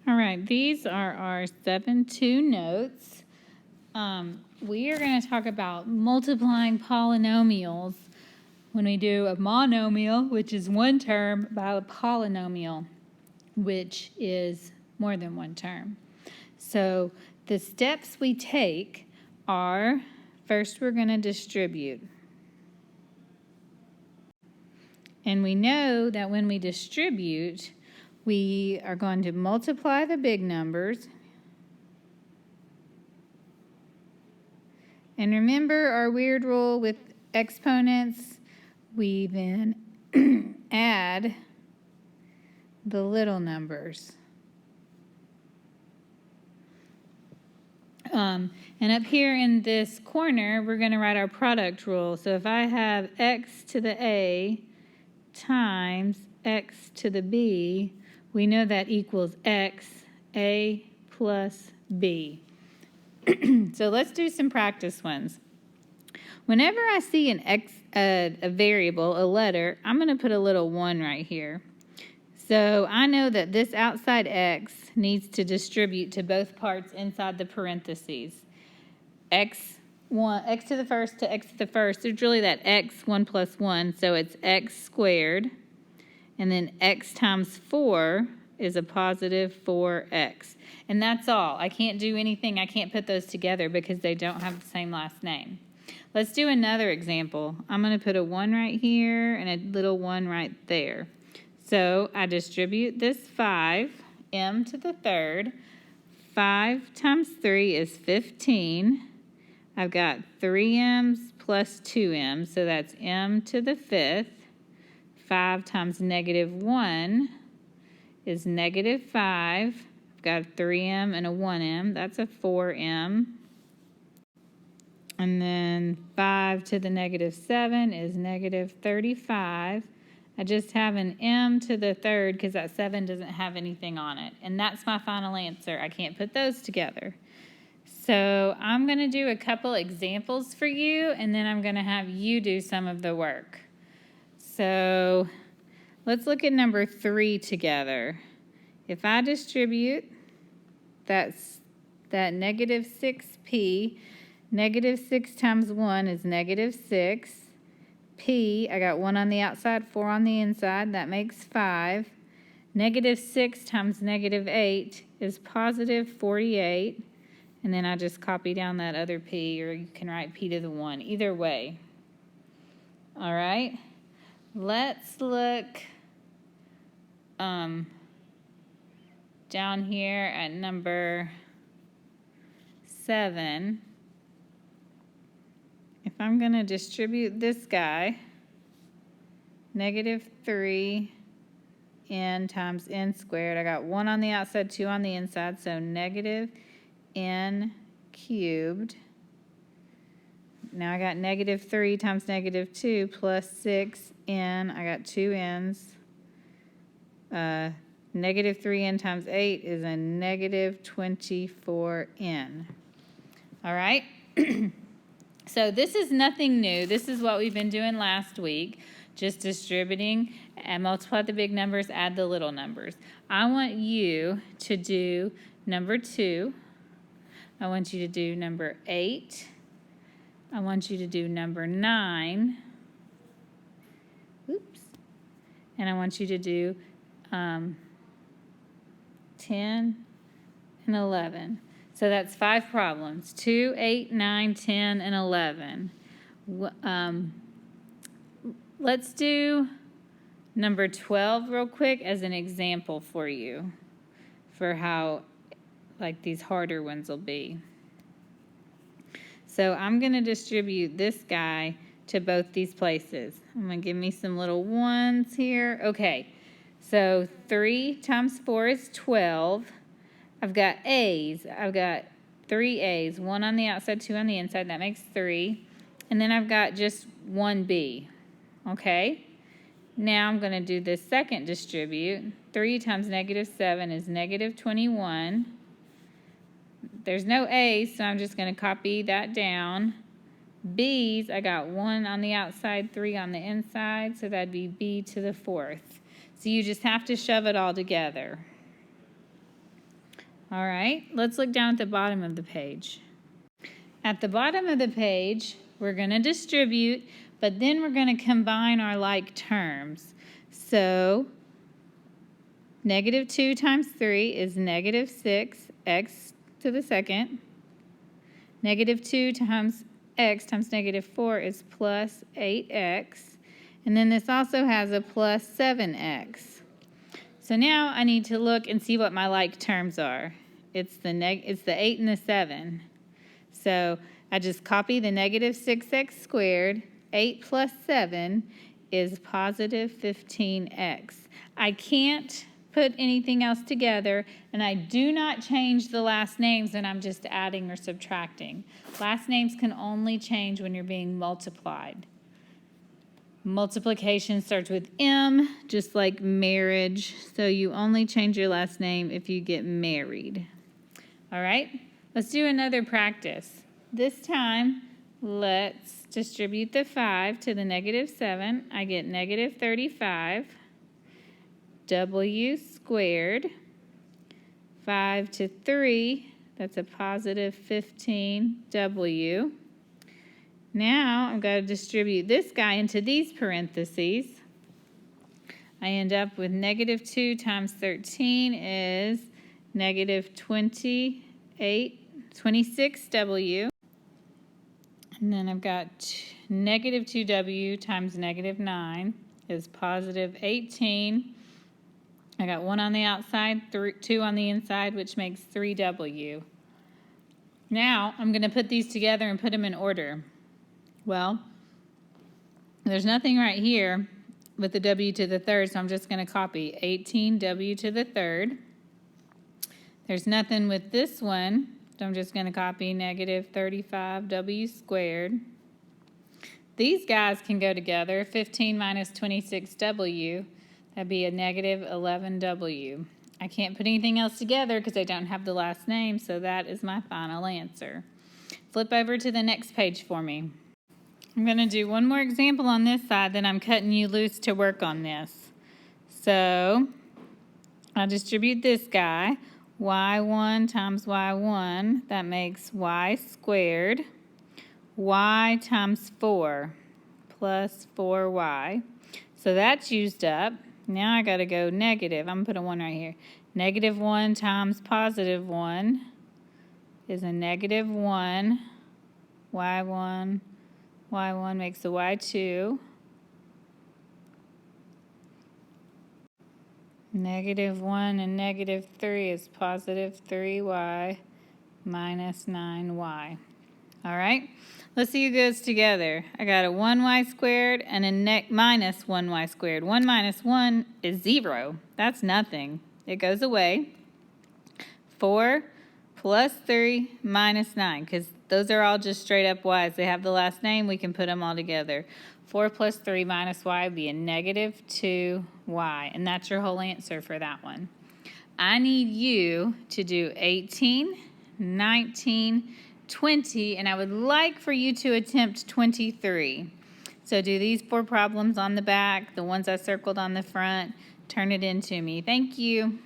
All right, these are our 7-2 notes. We are going to talk about multiplying polynomials when we do a monomial, which is one term, by a polynomial, which is more than one term. So the steps we take are, first we're going to distribute. And we know that when we distribute, we are going to multiply the big numbers. And remember our weird rule with exponents, we then add the little numbers. And up here in this corner, we're going to write our product rule. So if I have x to the a times x to the b, we know that equals x, a plus b. So let's do some practice ones. Whenever I see a variable, a letter, I'm going to put a little 1 right here. So I know that this outside x needs to distribute to both parts inside the parentheses. X to the first to x to the first. There's really that x, 1 plus 1, so it's x squared. And then x times 4 is a positive 4x. And that's all. I can't do anything. I can't put those together because they don't have the same last name. Let's do another example. I'm going to put a 1 right here and a little 1 right there. So I distribute this 5, m to the third. 5 times 3 is 15. I've got 3m's plus 2m, so that's m to the fifth. 5 times negative 1 is negative 5. I've got a 3m and a 1m. That's a 4m. And then 5 to the negative 7 is negative 35. I just have an m to the third because that 7 doesn't have anything on it. And that's my final answer. I can't put those together. So I'm going to do a couple examples for you, and then I'm going to have you do some of the work. So let's look at number 3 together. If I distribute, that's that negative 6p. Negative 6 times 1 is negative 6. P, I got 1 on the outside, 4 on the inside. That makes 5. Negative 6 times negative 8 is positive 48. And then I just copy down that other p, or you can write p to the 1. Either way. All right. Let's look down here at number 7. If I'm going to distribute this guy, negative 3n times n squared. I got 1 on the outside, 2 on the inside, so negative n cubed. Now I got negative 3 times negative 2 plus 6n. I got 2 n's. Negative 3n times 8 is a negative 24n. All right? So this is nothing new. This is what we've been doing last week, just distributing and multiply the big numbers, add the little numbers. I want you to do number 2. I want you to do number 8. I want you to do number 9. Oops. And I want you to do 10 and 11. So that's 5 problems, 2, 8, 9, 10, and 11. Let's do number 12 real quick as an example for you for how like these harder ones will be. So I'm going to distribute this guy to both these places. I'm going to give me some little 1s here. Okay, so 3 times 4 is 12. I've got A's. I've got 3 A's, 1 on the outside, 2 on the inside. That makes 3. And then I've got just 1 B. Okay? Now I'm going to do this second distribute. 3 times negative 7 is negative 21. There's no A's, so I'm just going to copy that down. B's, I got 1 on the outside, 3 on the inside, so that'd be B to the 4th. So you just have to shove it all together. All right, let's look down at the bottom of the page. At the bottom of the page, we're going to distribute, but then we're going to combine our like terms. So negative 2 times 3 is negative 6, x to the second. Negative 2 times x times negative 4 is plus 8x. And then this also has a plus 7x. So now I need to look and see what my like terms are. It's the 8 and the 7. So I just copy the negative 6x squared. 8 plus 7 is positive 15x. I can't put anything else together, and I do not change the last names when I'm just adding or subtracting. Last names can only change when you're being multiplied. Multiplication starts with M, just like marriage, so you only change your last name if you get married. All right, let's do another practice. This time, let's distribute the 5 to the negative 7. I get negative 35. W squared. 5 to 3, that's a positive 15W. Now I'm going to distribute this guy into these parentheses. I end up with negative 2 times 13 is negative 26W. And then I've got negative 2W times negative 9 is positive 18. I got 1 on the outside, 2 on the inside, which makes 3W. Now I'm going to put these together and put them in order. Well, there's nothing right here with the W to the third, so I'm just going to copy 18W to the third. There's nothing with this one, so I'm just going to copy negative 35W squared. These guys can go together. 15 minus 26W, that'd be a negative 11W. I can't put anything else together because I don't have the last name, so that is my final answer. Flip over to the next page for me. I'm going to do one more example on this side, then I'm cutting you loose to work on this. So I'll distribute this guy. Y1 times Y1, that makes Y squared. Y times 4 plus 4Y. So that's used up. Now I got to go negative. I'm going to put a 1 right here. Negative 1 times positive 1 is a negative 1. Y1 makes a Y2. Negative 1 and negative 3 is positive 3Y minus 9Y. All right, let's see who goes together. I got a 1y squared and a minus 1y squared. 1 minus 1 is 0. That's nothing. It goes away. 4 plus 3 minus 9, because those are all just straight up y's. They have the last name. We can put them all together. 4 plus 3 minus y would be a negative 2y, and that's your whole answer for that one. I need you to do 18, 19, 20, and I would like for you to attempt 23. So do these 4 problems on the back, the ones I circled on the front, turn it in to me. Thank you.